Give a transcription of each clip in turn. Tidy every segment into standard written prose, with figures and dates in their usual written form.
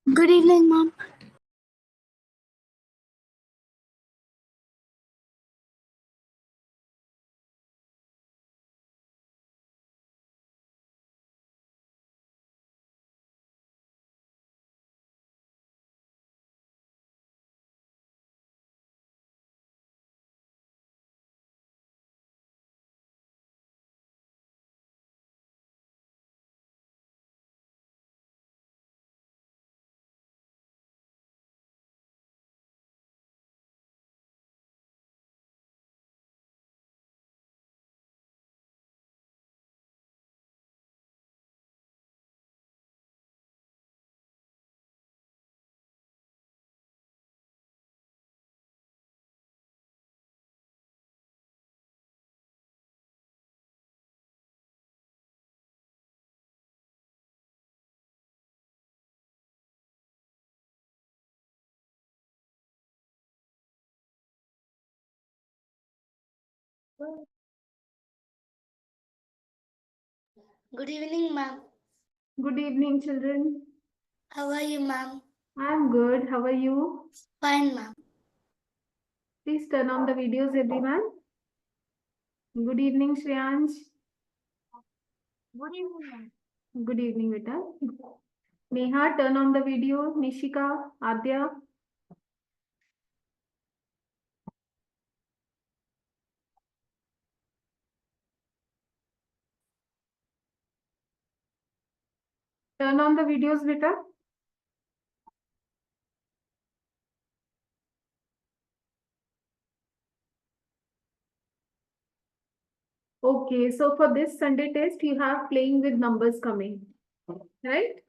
Good evening, ma'am. Good evening, ma'am. Good evening, children. How are you, ma'am? I'm good. How are you? Fine, ma'am. Please turn on the videos, everyone. Good evening, Shreyansh. Good evening, ma'am. Good evening, Vita. Neha, turn on the video. Nishika, Adya. Turn on the videos, Vita. Okay, so for this Sunday test, you have playing with numbers coming, right?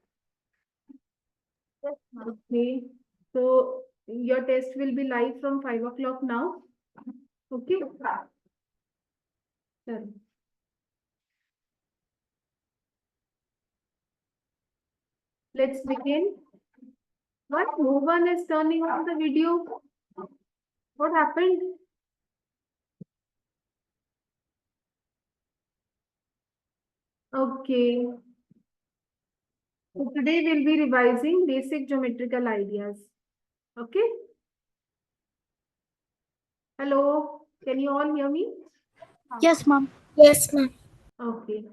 Yes, ma'am. Okay, so your test will be live from 5 o'clock now. Okay. Done. Let's begin. What? No one is turning on the video. What happened? Okay. So today we'll be revising basic geometrical ideas. Okay. Hello. Can you all hear me? Yes, ma'am. Yes, ma'am. Okay.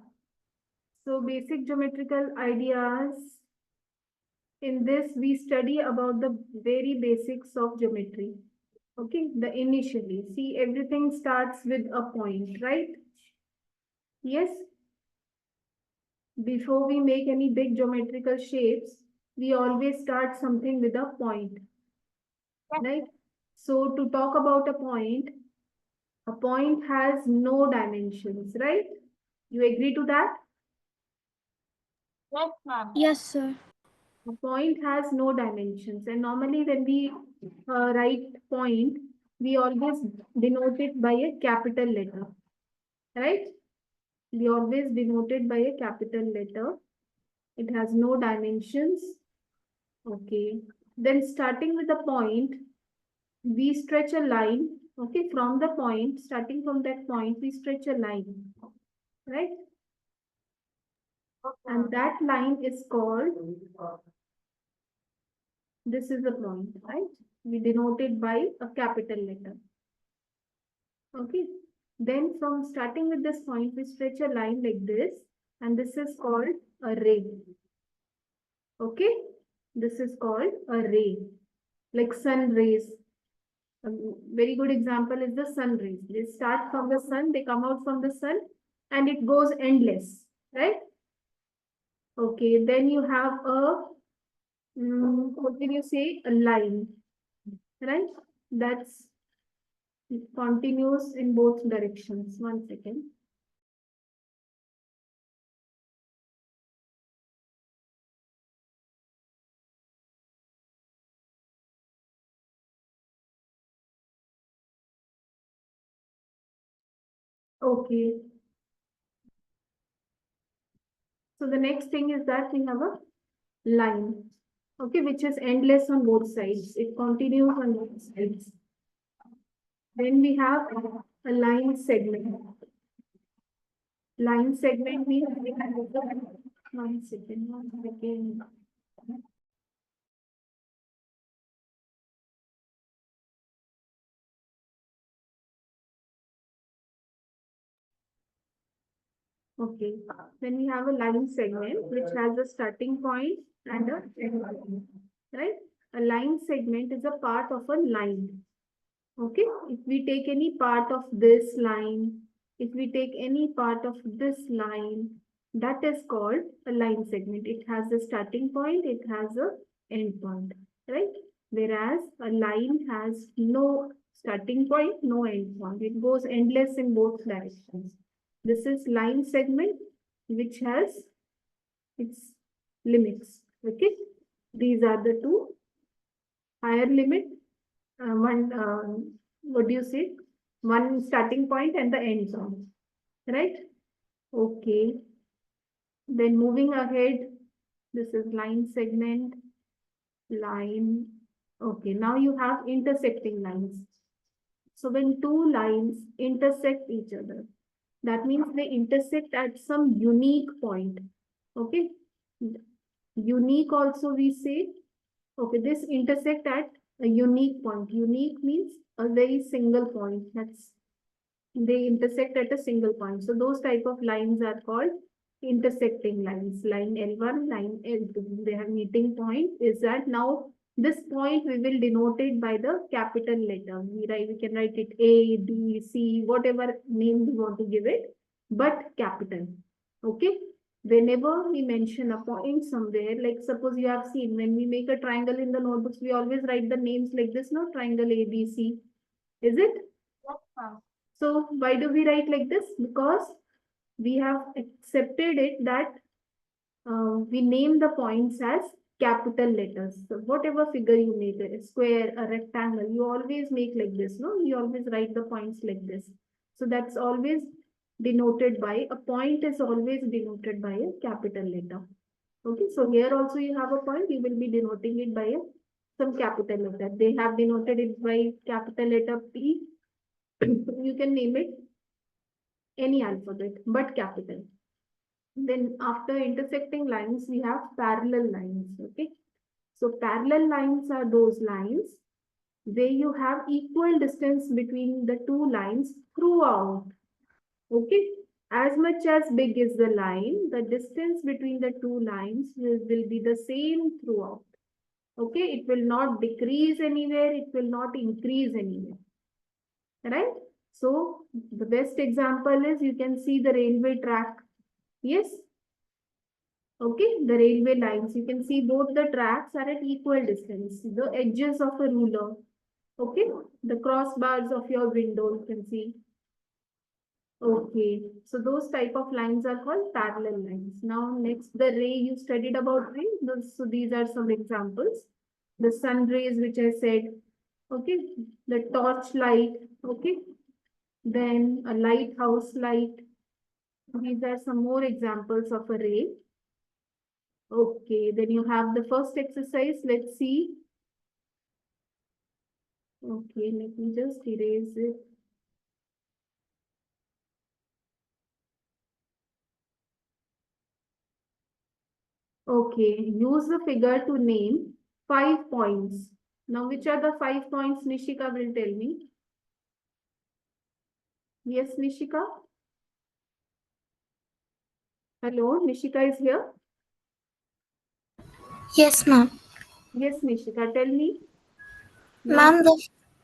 So basic geometrical ideas. In this, we study about the very basics of geometry. Okay. The initially. See, everything starts with a point, right? Yes. Before we make any big geometrical shapes, we always start something with a point, right? So to talk about a point has no dimensions, right? You agree to that? Yes, ma'am. Yes, sir. A point has no dimensions, and normally when we write point, we always denote it by a capital letter, right? We always denote it by a capital letter. It has no dimensions. Okay. Then starting with a point, we stretch a line. Okay, from the point, starting from that point, we stretch a line, right? And that line is called, this is the point, right? We denote it by a capital letter. Okay. Then from starting with this point, we stretch a line like this, and this is called a ray. Okay. This is called a ray, like sun rays. A very good example is the sun rays. They start from the sun, they come out from the sun, and it goes endless, right? Okay, then you have a, what can you say? A line, right? That's continuous in both directions. 1 second. Okay. So the next thing is that we have a line, okay, which is endless on both sides. It continues on both sides. Then we have a line segment. Line segment means 1 second, 1 second. Okay. Then we have a line segment which has a starting point and a end point. Right? A line segment is a part of a line. Okay. If we take any part of this line, if we take any part of this line, that is called a line segment. It has a starting point, it has a end point, right? Whereas a line has no starting point, no end point. It goes endless in both directions. This is line segment which has its limits. Okay. These are the two. Higher limit, what do you say? One starting point and the end point, right? Okay. Then moving ahead, this is line segment, line. Okay, now you have intersecting lines. So when two lines intersect each other, that means they intersect at some unique point. Okay. Unique also we say, okay, this intersect at a unique point. Unique means a very single point. That's they intersect at a single point. So those type of lines are called intersecting lines. Line L1, line L2. They have meeting point. Is that now this point we will denote it by the capital letter. We can write it A, B, C, whatever name we want to give it, but capital. Okay. Whenever we mention a point somewhere, like suppose you have seen when we make a triangle in the notebooks, we always write the names like this, no? Triangle A, B, C. Is it? So why do we write like this? Because we have accepted it that we name the points as capital letters. So whatever figure you make, a square, a rectangle, you always make like this, no? You always write the points like this. So that's always denoted by, a point is always denoted by a capital letter. Okay, so here also you have a point, you will be denoting it by some capital letter. They have denoted it by capital letter P. You can name it any alphabet, but capital. Then after intersecting lines, we have parallel lines. Okay. So parallel lines are those lines where you have equal distance between the two lines throughout. Okay. As much as big is the line, the distance between the two lines will be the same throughout. Okay. It will not decrease anywhere. It will not increase anywhere. Right. So the best example is you can see the railway track. Yes. Okay, the railway lines. You can see both the tracks are at equal distance. The edges of a ruler. Okay, the crossbars of your window you can see. Okay, so those type of lines are called parallel lines. Now next, the ray you studied about ray. So these are some examples. The sun rays which I said. Okay, the torch light. Okay, then a lighthouse light. These are some more examples of a ray. Okay, then you have the first exercise. Let's see. Okay, let me just erase it. Okay, use the figure to name 5 points. Now, which are the 5 points Nishika will tell me? Yes, Nishika? Hello, Nishika is here? Yes, ma'am. Yes, Nishika, tell me. Now,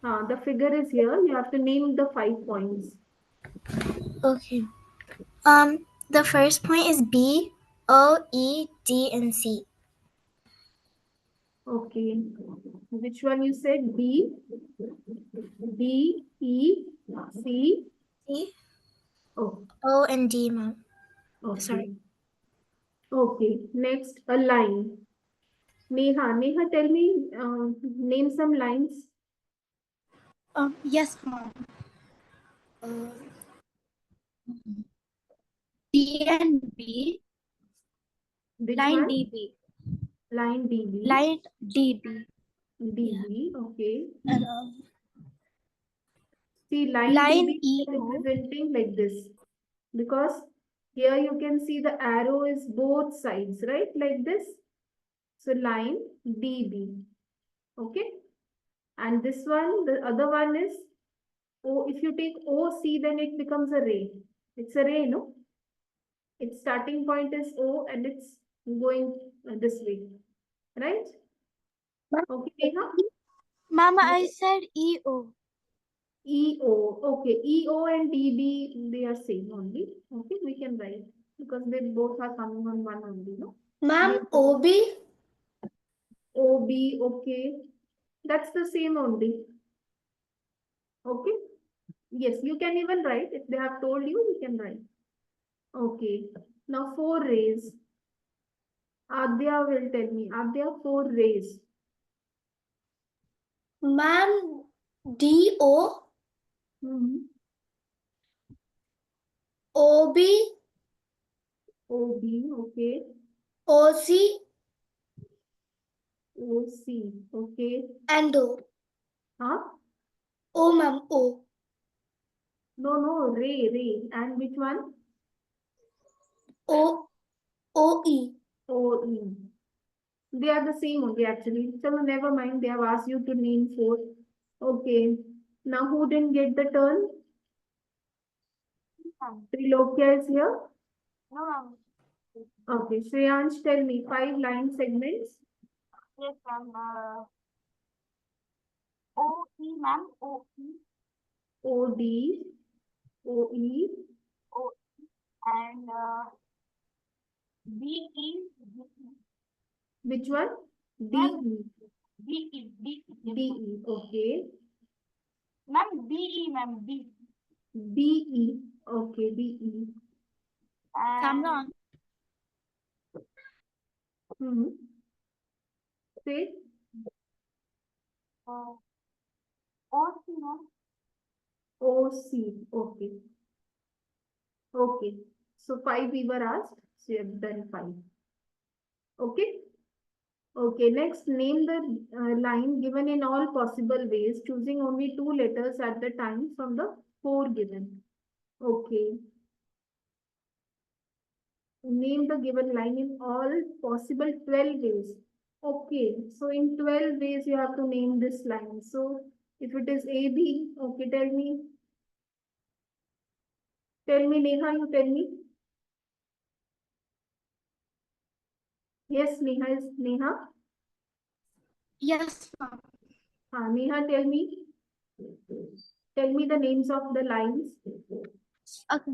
Ma'am, the figure is here. You have to name the 5 points. okay. The first point is B, O, E, D, and C. Okay. Which one you said? B, D, E, C. C, Oh, O, and D, ma'am. okay. Sorry. Okay. Next, a line. Neha, tell me, name some lines. Yes, ma'am. D and B. Which Line one? DB. Line DB. Line DB. DB, okay. And See, line line DB is EO. representing like this. Because here you can see the arrow is both sides, right? Like this. So line DB. Okay. And this one, the other one is O. If you take OC, then it becomes a ray. It's a ray, no? Its starting point is O and it's going this way, right? Okay, Neha? Mama, I said EO. EO. Okay, EO and DB, they are same only. Okay, we can write because they both are coming on one only, no? Ma'am, OB. OB, okay. That's the same only. Okay. Yes, you can even write. If they have told you, you can write. Okay. Now 4 rays. Adya will tell me. Adya, 4 rays. Ma'am, DO. OB. OB, okay. OC. OC, okay. And O. Huh? O, ma'am, O. No, ray. And which one? O. OE. OE. They are the same only actually. So never mind. They have asked you to name 4. Okay. Now who didn't get the turn? Trilokya is here. No, Okay. Shreyansh, tell me 5 line segments. yes, ma'am. OE, ma'am. OE. OD, OE, O. And BE. which one? Ma'am, DE, BE. DE, okay. Ma'am, BE, ma'am. B. BE, okay, BE. Cameron. Say OC, ma'am. OC, okay. Okay. So 5 we were asked, so you have done 5. Okay. Okay, next name the line given in all possible ways, choosing only 2 letters at the time from the 4 given. Okay. Name the given line in all possible 12 ways. Okay, so in 12 ways you have to name this line. So if it is AB, okay, tell me. Tell me, Neha, you tell me. Yes, Neha is Neha. Yes, ma'am. Neha, tell me. Tell me the names of the lines. Okay.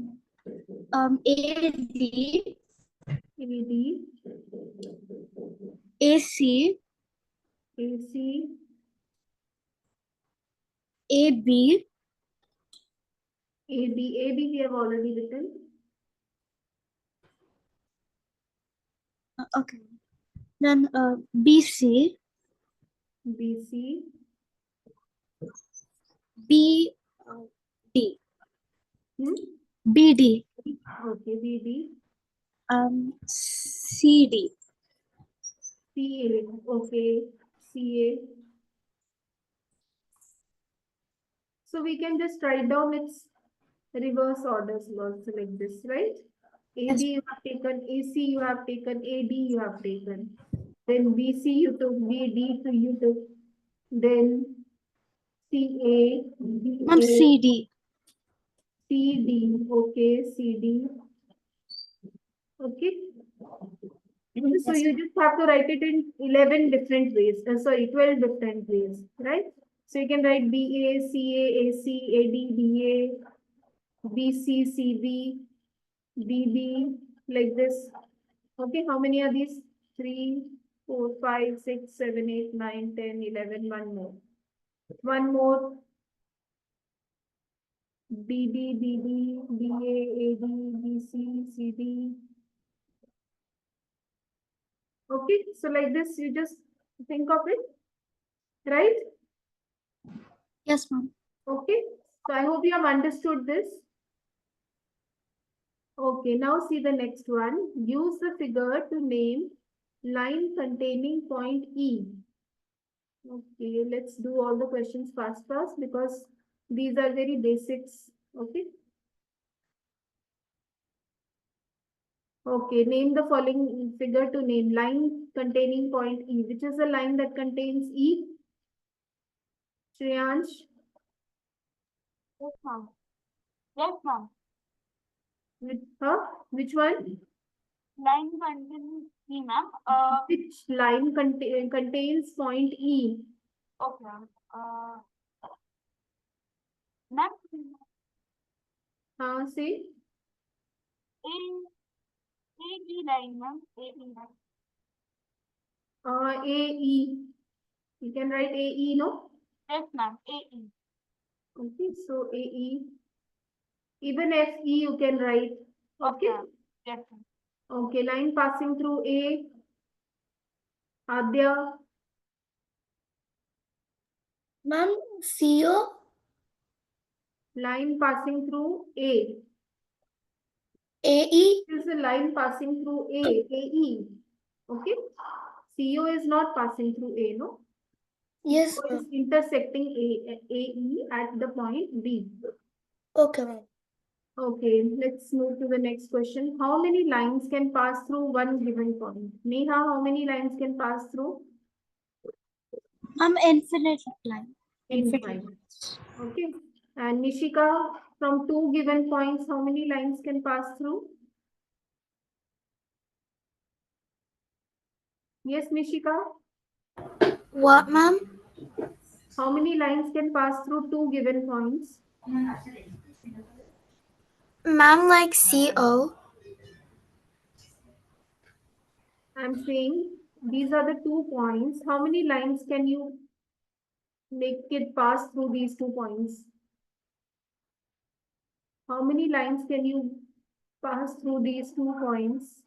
AD, AD, AC, AC, AB, AB. AB we have already written. okay. Then BC, BC, BD, hmm? BD, Okay, BD, CD, CA, okay, CA. So we can just write down its reverse orders also like this, right? AB Yes. you have taken, AC you have taken, AD you have taken. Then BC you took, BD you took. Then CA, Ma'am, BA, CD. CD, okay, CD, okay. So Yes. you just have to write it in 11 different ways, sorry, 12 different ways, right? So you can write BA, CA, AC, AD, BA, BC, CB, BB, like this. Okay, how many are these? 3, 4, 5, 6, 7, 8, 9, 10, 11, one more. One more. BD, BD, BA, AD, BC, CD. Okay, so like this, you just think of it, right? Yes, ma'am. Okay, so I hope you have understood this. Okay, now see the next one. Use the figure to name line containing point E. Okay, let's do all the questions fast because these are very basics. Okay. Okay, name the following figure to name line containing point E. Which is the line that contains E? Shreyansh, Yes, ma'am. Yes, ma'am. with her? Which one? Line contains E, ma'am. Which line contains point E? Okay. Ma'am, Say AE line, ma'am. AE line. AE. You can write AE, no? Yes, ma'am. AE. Okay, so AE. Even FE you can write. Okay. Yes, ma'am. Okay, line passing through A. Adya. Ma'am, CO? Line passing through A. AE? This is a line passing through A. AE. Okay. CO is not passing through A, no? Yes, So it's ma'am. intersecting AE at the point B. Okay, ma'am. Okay, let's move to the next question. How many lines can pass through one given point? Neha, how many lines can pass through? Infinite line. Infinite. Okay. And Nishika, from two given points, how many lines can pass through? Yes, Nishika. What, ma'am? How many lines can pass through two given points? Ma'am, like CO? I'm saying these are the 2 points. How many lines can you make it pass through these 2 points? How many lines can you pass through these 2 points?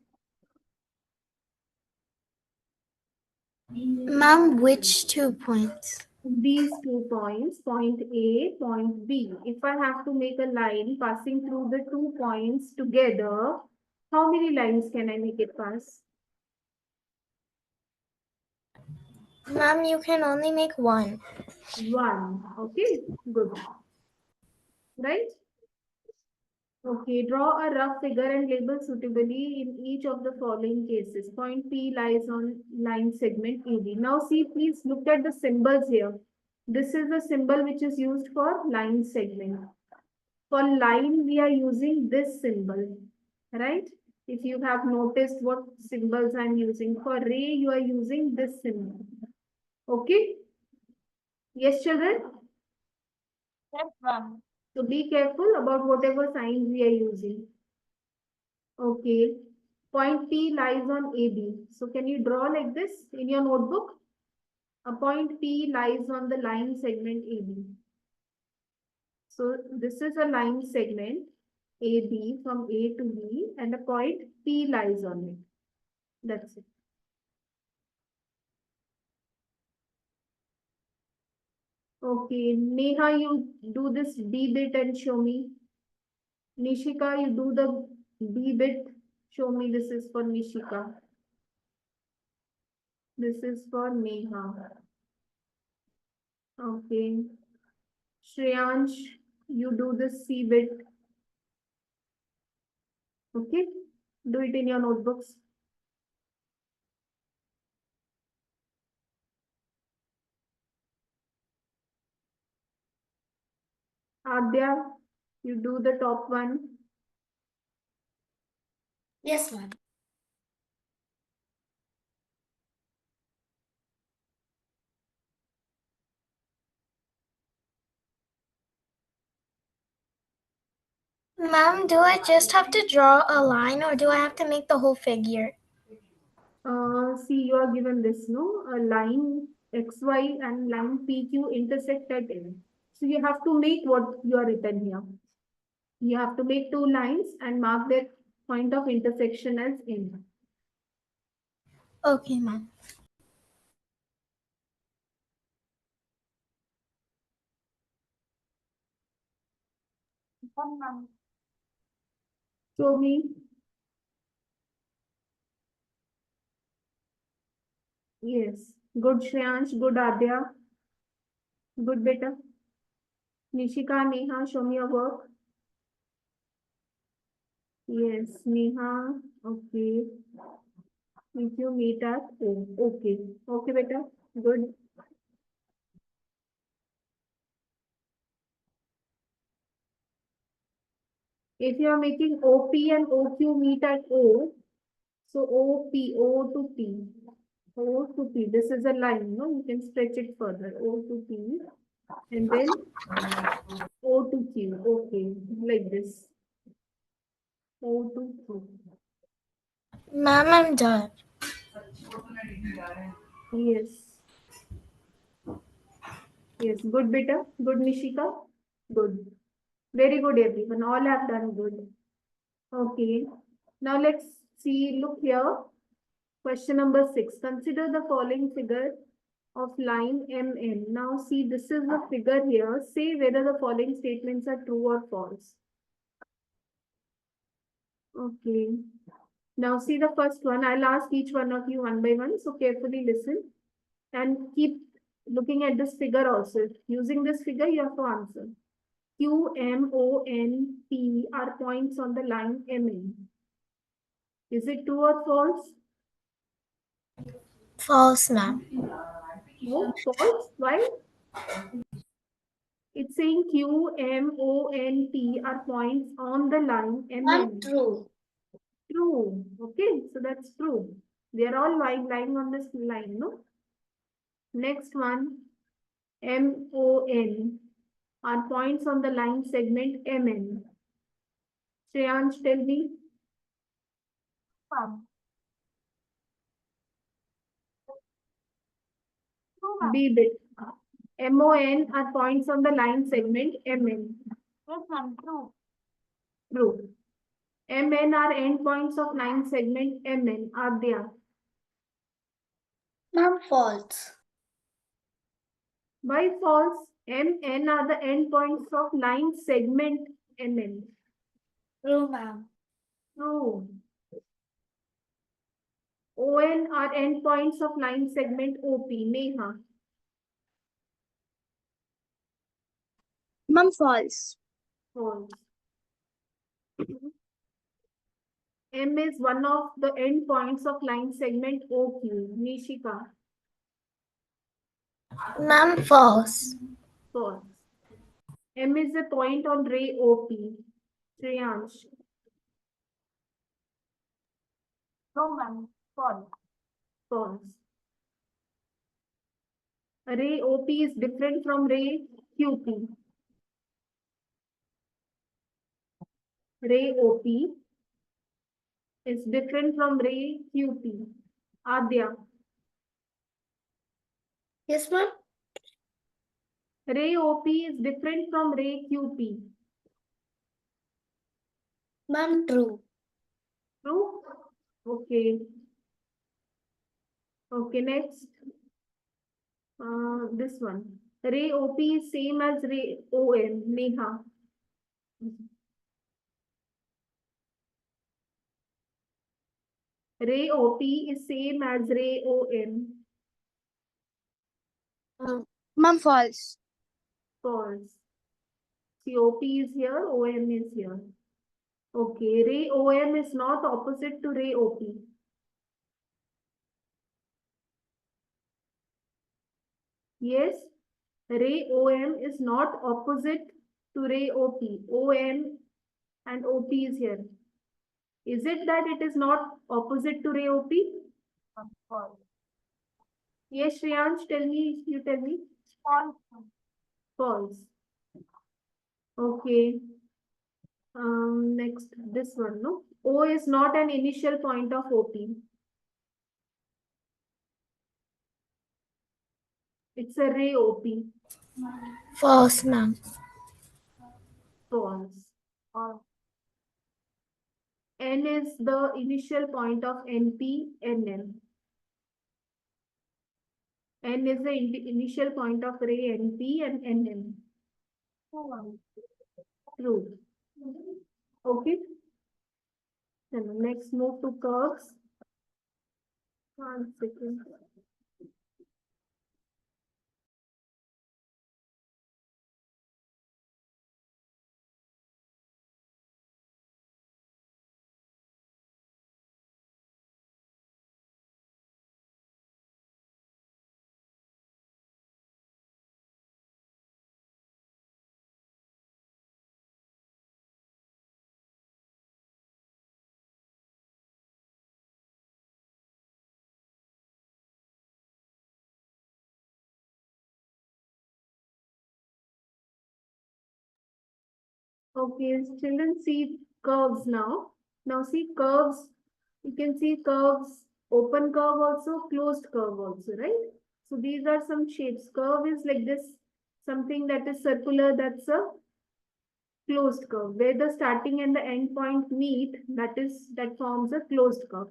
Ma'am, which 2 points? These 2 points, point A, point B. If I have to make a line passing through the 2 points together, how many lines can I make it pass? Ma'am, you can only make one. One. Okay, good. Right? Okay, draw a rough figure and label suitably in each of the following cases. Point P lies on line segment AB. Now see, please look at the symbols here. This is the symbol which is used for line segment. For line, we are using this symbol, right? If you have noticed what symbols I'm using. For ray, you are using this symbol. Okay? Yes, children? Yes, ma'am. So be careful about whatever signs we are using. Okay. Point P lies on AB. So can you draw like this in your notebook? A point P lies on the line segment AB. So this is a line segment AB from A to B and a point P lies on it. That's it. Okay, Neha, you do this B bit and show me. Nishika, you do the B bit. Show me. This is for Nishika. This is for Neha. Okay. Shreyansh, you do the C bit. Okay. Do it in your notebooks. Adya, you do the top one. Yes, ma'am. Ma'am, do I just have to draw a line or do I have to make the whole figure? See, you are given this, no? A line XY and line PQ intersect at N. So you have to make what you are written here. You have to make two lines and mark their point of intersection as N. Okay, ma'am. One, ma'am. Show me. Yes. Good, Shreyansh. Good, Adya. Good, beta. Nishika, Neha, show me your work. Yes, Neha. Okay. If you meet at O. Okay. Okay, beta. Good. If you are making OP and OQ meet at O, so OP, O to P, O to P, this is a line, no? You can stretch it further, O to P, and then O to Q, okay, like this, O to Q. Ma'am, I'm done. Yes, yes, good beta, good Nishika, good. Very good everyone, all have done good. Okay, now let's see, look here. Question number 6. Consider the following figure of line MN. Now see, this is the figure here. Say whether the following statements are true or false. Okay. Now see the first one. I'll ask each one of you one by one. So carefully listen and keep looking at this figure also. Using this figure, you have to answer. Q, M, O, N, P are points on the line MN. Is it true or false? False, ma'am. No, false. Why? It's saying Q, M, O, N, P are points on the line MN. True. True. Okay, so that's true. They are all lying on this line, no? Next one, M, O, N are points on the line segment MN. Shreyansh, tell me. Ma'am. True, ma'am. B bit. MON are points on the line segment MN. Yes, ma'am. True. True. MN are endpoints of line segment MN. Are there? Ma'am, false. By false, MN are the endpoints of line segment MN. True, ma'am. True. ON are endpoints of line segment OP. Neha. Ma'am, false. False. M is one of the endpoints of line segment OQ. Nishika. Ma'am, false. False. M is a point on ray OP. Shreyansh. No, ma'am. False. False. Ray OP is different from ray QP. Ray OP is different from ray QP. Adya. Yes, ma'am. Ray OP is different from ray QP. Ma'am, true. True? Okay. Okay, next. This one. Ray OP is same as ray OM. Neha. Ray OP is same as ray OM. Ma'am, false. False. See, OP is here, OM is here. Okay, ray OM is not opposite to ray OP. Yes, ray OM is not opposite to ray OP. OM and OP is here. Is it that it is not opposite to ray OP? Ma'am. False. Yes, Shreyansh, tell me, you tell me. False. False. Okay. Next, this one, no? O is not an initial point of OP. It's a ray OP. False, ma'am. False. False. N is the initial point of NP, NM. N is the initial point of ray NP and NM. True, ma'am. True. Okay. Then next, move to curves. 1 second. Okay, children, see curves now. Now see curves. You can see curves, open curve also, closed curve also, right? So these are some shapes. Curve is like this, something that is circular, that's a closed curve. Where the starting and the end point meet, that forms a closed curve.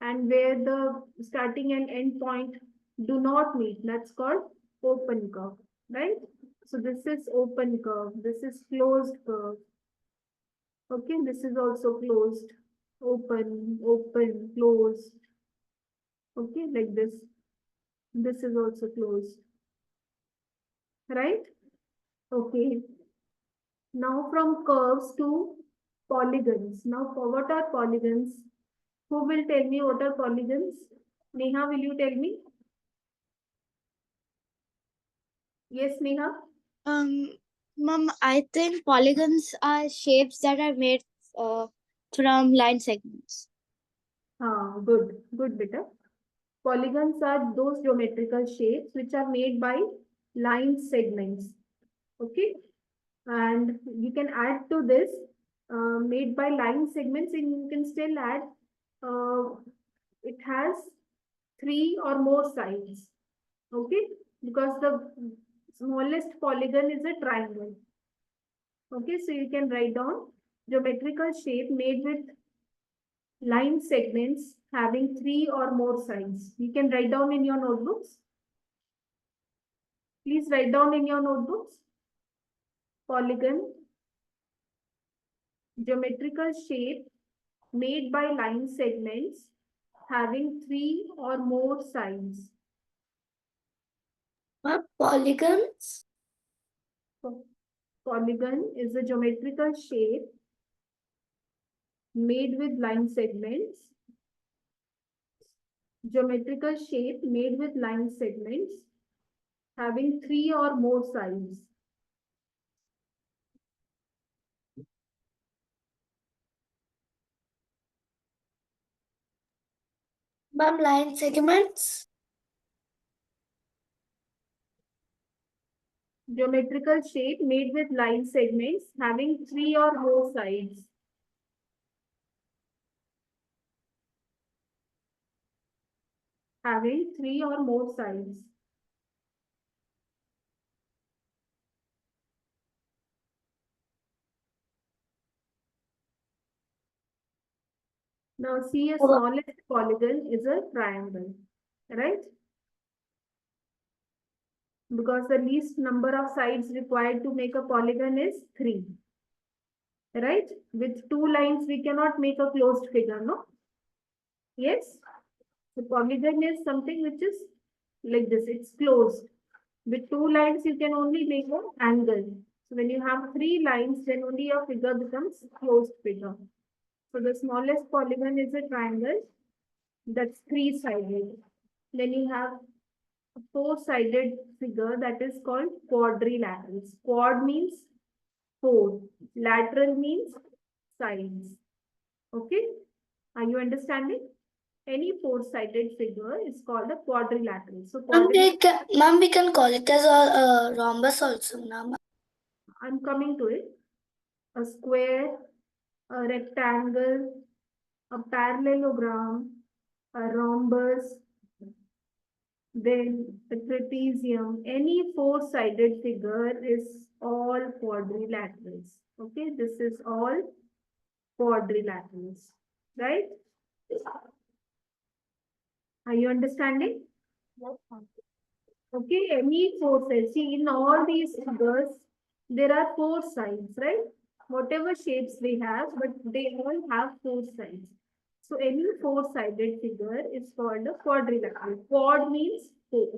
And where the starting and end point do not meet, that's called open curve, right? So this is open curve, this is closed curve. Okay, this is also closed, open, open, closed. Okay, like this. This is also closed, right? Okay. Now from curves to polygons. Now, what are polygons? Who will tell me what are polygons? Neha, will you tell me? Yes, Neha? Mom, I think polygons are shapes that are made from line segments. Good, good, beta. Polygons are those geometrical shapes which are made by line segments. Okay, and you can add to this made by line segments, and you can still add it has 3 or more sides. Okay, because the smallest polygon is a triangle. Okay, so you can write down geometrical shape made with line segments having 3 or more sides. You can write down in your notebooks. Please write down in your notebooks. Polygon, geometrical shape made by line segments having 3 or more sides. What polygons? Polygon is a geometrical shape made with line segments. Geometrical shape made with line segments having 3 or more sides. Mom, line segments? Geometrical shape made with line segments having 3 or more sides. Having 3 or more sides. Now see, a smallest polygon is a triangle, right? Because the least number of sides required to make a polygon is 3. Right? With 2 lines, we cannot make a closed figure, no? Yes? The polygon is something which is like this, it's closed. With 2 lines, you can only make an angle. So when you have 3 lines, then only your figure becomes closed figure. So the smallest polygon is a triangle that's 3-sided. Then you have a 4-sided figure that is called quadrilaterals. Quad means 4. Lateral means sides. Okay? Are you understanding? Any 4-sided figure is called a quadrilateral. So Mom, we can call it as a rhombus also, now. I'm coming to it. A square, a rectangle, a parallelogram, a rhombus, then a trapezium. Any 4-sided figure is all quadrilaterals. Okay, this is all quadrilaterals, right? Are you understanding? Yes, ma'am. Okay, any 4 sides. See, in all these figures, there are 4 sides, right? Whatever shapes we have, but they all have 4 sides. So any 4-sided figure is called a quadrilateral. Quad means 4.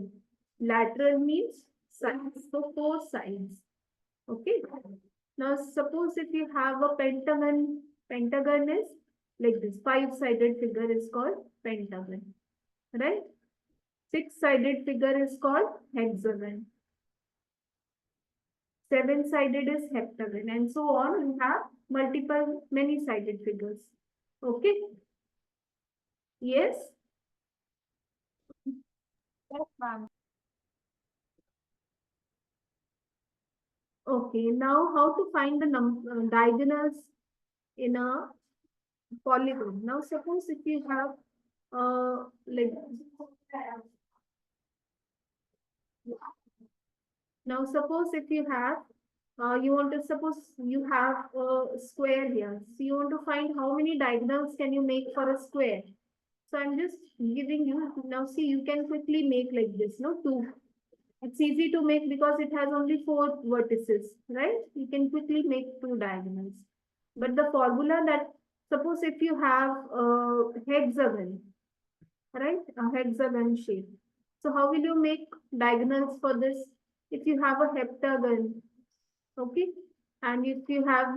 Lateral means sides. So 4 sides. Okay. Now suppose if you have a pentagon, pentagon is like this. 5-sided figure is called pentagon. Right? 6-sided figure is called hexagon. 7-sided is heptagon, and so on. You have multiple, many-sided figures. Okay? Yes? Yes, ma'am. Okay, now how to find the diagonals in a polygon. Now suppose if you have like now suppose if you have you want to suppose you have a square here. So you want to find how many diagonals can you make for a square. So I'm just giving you now see you can quickly make like this, no two. It's easy to make because it has only 4 vertices, right? You can quickly make 2 diagonals. But the formula that suppose if you have a hexagon, right? A hexagon shape. So how will you make diagonals for this? If you have a heptagon, okay? And if you have,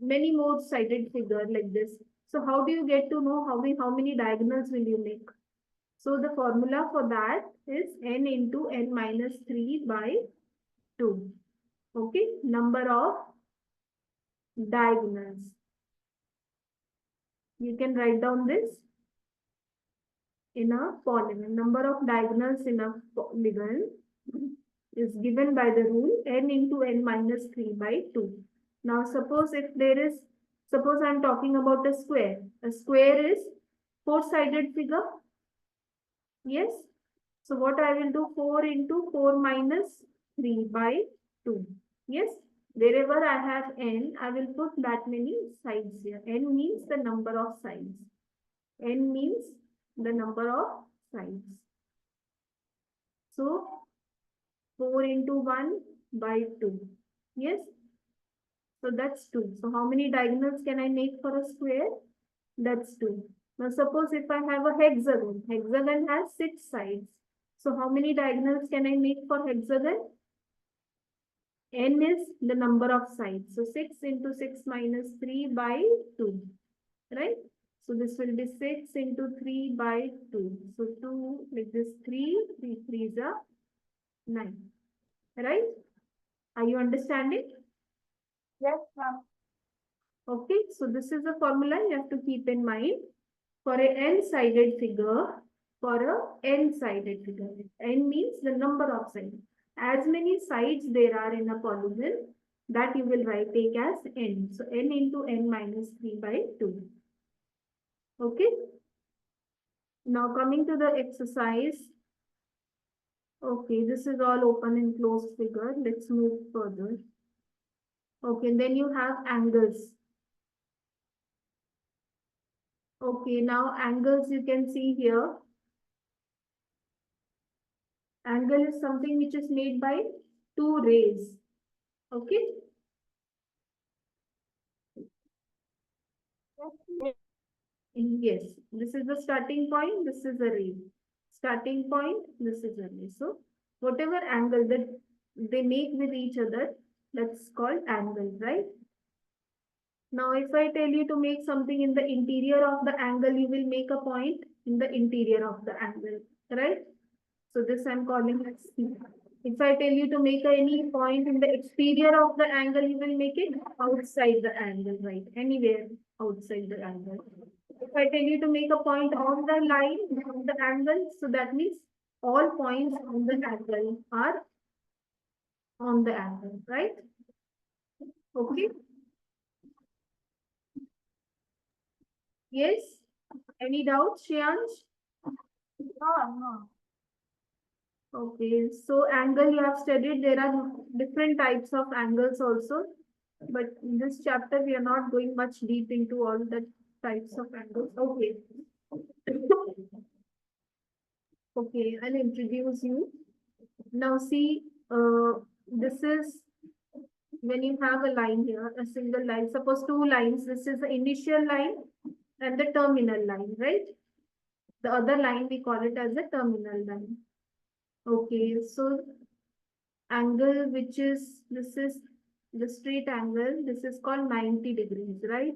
many more sided figure like this. So how do you get to know how many diagonals will you make? So the formula for that is n into n minus 3 by 2. Okay, number of diagonals. You can write down this in a polygon. Number of diagonals in a polygon is given by the rule n into n minus 3 by 2. Now suppose suppose I'm talking about a square. A square is 4-sided figure. Yes. So what I will do 4 into 4 minus 3 by 2. Yes. Wherever I have n, I will put that many sides here. N means the number of sides. N means the number of sides. So 4 into 1 by 2. Yes. So that's 2. So how many diagonals can I make for a square? That's 2. Now suppose if I have a hexagon. Hexagon has 6 sides. So how many diagonals can I make for hexagon? N is the number of sides. So 6 into 6 minus 3 by 2. Right? So this will be 6 into 3 by 2. So 2 like this 3 3s are 9. Right? Are you understanding? Yes, ma'am. Okay. So this is a formula you have to keep in mind. For a n-sided figure, n-sided figure. N means the number of sides. As many sides there are in a polygon, that you will take as n. So n into n minus 3 by 2. Okay. Now coming to the exercise. Okay, this is all open and closed figure. Let's move further. Okay, then you have angles. Okay, now angles you can see here. Angle is something which is made by 2 rays. Okay. Yes, this is the starting point. This is a ray. Starting point. This is a ray. So whatever angle that they make with each other, that's called angle, right? Now, if I tell you to make something in the interior of the angle, you will make a point in the interior of the angle, right? So this I'm calling as C. If I tell you to make any point in the exterior of the angle, you will make it outside the angle, right? Anywhere outside the angle. If I tell you to make a point on the line of the angle, so that means all points on the angle are on the angle, right? Okay. Yes. Any doubts, Shreyansh? No. Okay, so angle you have studied, there are different types of angles also. But in this chapter, we are not going much deep into all the types of angles. Okay. Okay, I'll introduce you. Now see, this is when you have a line here, a single line. Suppose 2 lines. This is the initial line and the terminal line, right? The other line, we call it as the terminal line. Okay, so angle which is, this is the straight angle, this is called 90 degrees, right?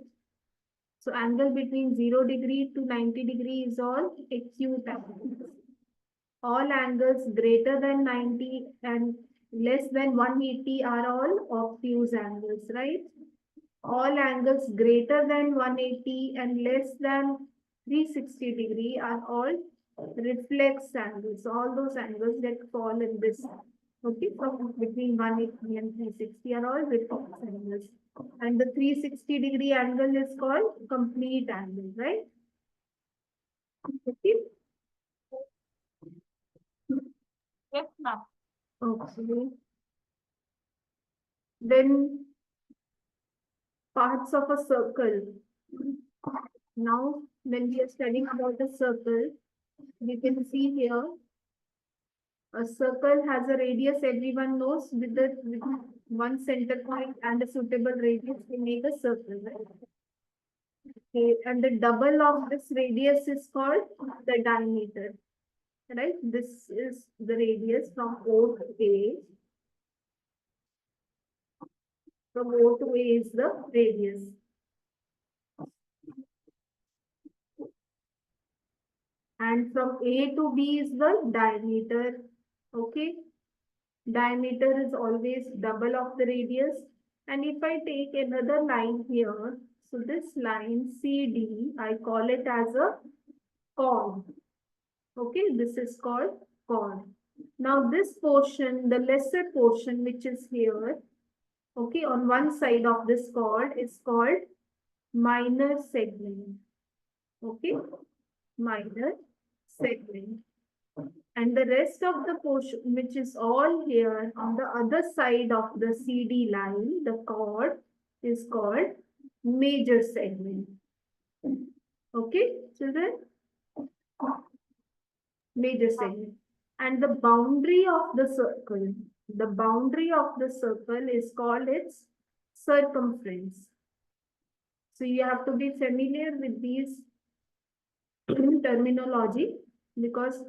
So angle between 0 degree to 90 degree is all acute angles. All angles greater than 90 and less than 180 are all obtuse angles, right? All angles greater than 180 and less than 360 degree are all reflex angles. All those angles that fall in this Okay, from between 180 and 360 are all reference angles. And the 360-degree angle is called complete angle, right? Okay. Yes, ma'am. Okay. Then parts of a circle. Now, when we are studying about a circle, we can see here a circle has a radius everyone knows with one center point and a suitable radius we make a circle, right? Okay, and the double of this radius is called the diameter, right? This is the radius from O to A. From O to A is the radius. And from A to B is the diameter. Okay. Diameter is always double of the radius. And if I take another line here, so this line CD, I call it as a chord. Okay, this is called chord. Now this portion, the lesser portion which is here, okay, on one side of this chord is called minor segment. Okay, minor segment. And the rest of the portion, which is all here on the other side of the CD line, the chord is called major segment. Okay, children? Major segment. And the boundary of the circle is called its circumference. So you have to be familiar with these terminology because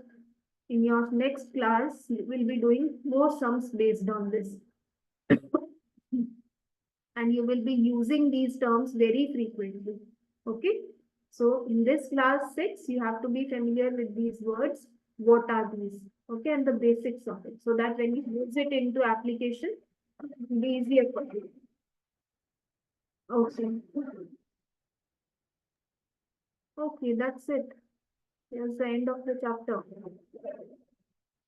in your next class, we'll be doing more sums based on this. And you will be using these terms very frequently. Okay. So in this class 6, you have to be familiar with these words. What are these? Okay. And the basics of it. So that when you use it into application, it will be easier for you. Okay. Okay, that's it. Here's the end of the chapter.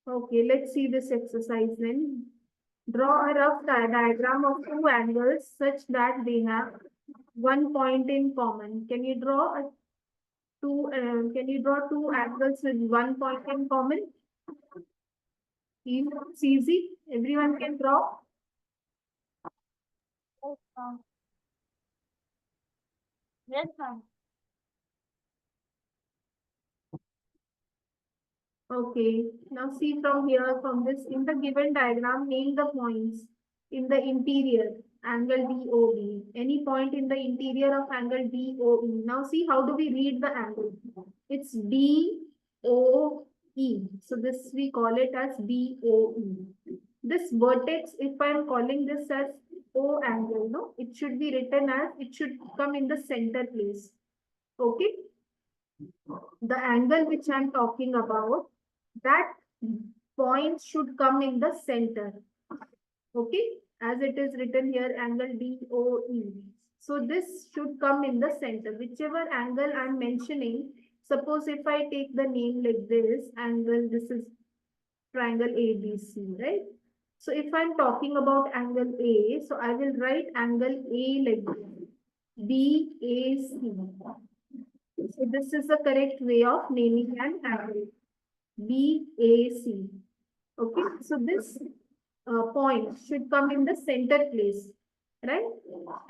Okay, let's see this exercise then. Draw a rough diagram of two angles such that they have one point in common. Can you draw two angles with one point in common? It's easy. Everyone can draw. Yes, ma'am. Yes, ma'am. Okay, now see from here, from this, in the given diagram, name the points in the interior, angle DOE. Any point in the interior of angle DOE. Now see, how do we read the angle? It's DOE. So this we call it as DOE. This vertex, if I am calling this as O angle, no, it should be written as, it should come in the center place. Okay. The angle which I am talking about, that point should come in the center. Okay, as it is written here, angle DOE. So this should come in the center. Whichever angle I am mentioning, suppose if I take the name like this angle, this is triangle ABC, right? So if I'm talking about angle A, so I will write angle A like this, BAC. So this is the correct way of naming an angle. BAC. Okay, so this point should come in the center place, right?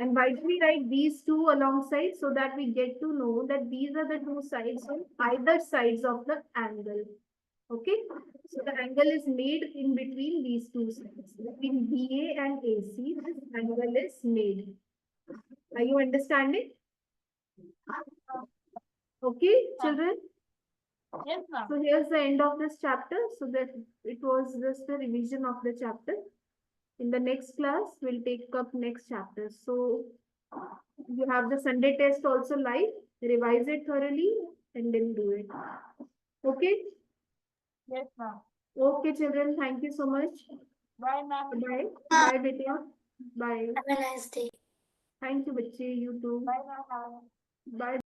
And why do we write these two alongside? So that we get to know that these are the two sides on either sides of the angle. Okay, so the angle is made in between these two sides. Between BA and AC, this angle is made. Are you understanding? Okay, children? Yes, ma'am. So here's the end of this chapter. So that it was just a revision of the chapter. In the next class, we'll take up next chapter. So you have the Sunday test also live. Revise it thoroughly and then do it. Okay? Yes, ma'am. Okay, children. Thank you so much. Bye, ma'am. Bye. Bye, Betya. Bye. Have a nice day. Thank you, Bache. You too. Bye, ma'am. Bye.